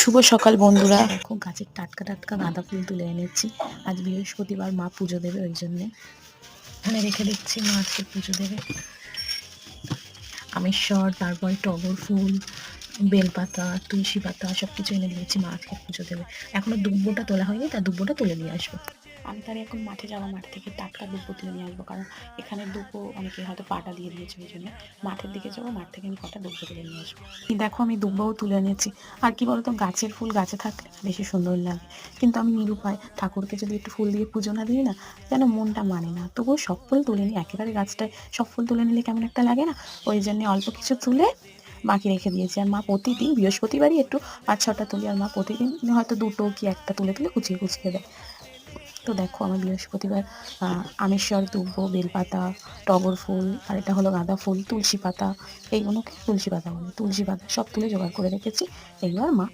শুভ সকাল বন্ধুরা। দেখো গাছের টাটকা টাটকা গাঁদা ফুল তুলে এনেছি। আজ বৃহস্পতিবার, মা পুজো দেবে, ওই জন্যে এখানে রেখে দিচ্ছি। মা আজকে পুজো দেবে। আমেশ্বর, তারপরে টগর ফুল, বেলপাতা, তুলসী পাতা সব কিছু এনে দিয়েছি। মা আজকে পুজো দেবে। এখনো দুব্বোটা তোলা হয়নি, তার দুব্বোটা তুলে নিয়ে আসবো। আমি তার এখন মাঠে যাবো, মাঠ থেকে টাটকা দুব্বো তুলে নিয়ে আসবো, কারণ এখানে দুব্বো অনেকে হয়তো পাটা দিয়ে দিয়েছে, ওই জন্য মাঠের দিকে যাবো। মাঠ থেকে আমি কটা দুব্বো তুলে নিয়ে আসবো। দেখো আমি দুব্বোও তুলে এনেছি। আর কি বলতো, গাছের ফুল গাছে থাকলে বেশি সুন্দর লাগে, কিন্তু আমি নিরুপায়। ঠাকুরকে যদি একটু ফুল দিয়ে পুজো না দিই না, যেন মনটা মানে না। তবুও সব ফুল তুলে নিই, একেবারে গাছটায় সব ফুল তুলে নিলে কেমন একটা লাগে না, ওই জন্যে অল্প কিছু তুলে মাকে রেখে দিয়েছি। আর মা প্রতিদিন বৃহস্পতিবারই একটু 5-6টা তুলি, আর মা প্রতিদিন হয়তো 2টো কি 1টা তুলে তুলে কুচিয়ে কুচিয়ে দেয়। তো দেখো আমার বৃহস্পতিবার আমেশ্বর, দুব্বো, বেলপাতা, টগর ফুল, আর এটা হলো গাঁদা ফুল, তুলসী পাতা, এইগুলোকে তুলসী পাতা বলে, তুলসী পাতা সব তুলে জোগাড় করে রেখেছি। এইবার মা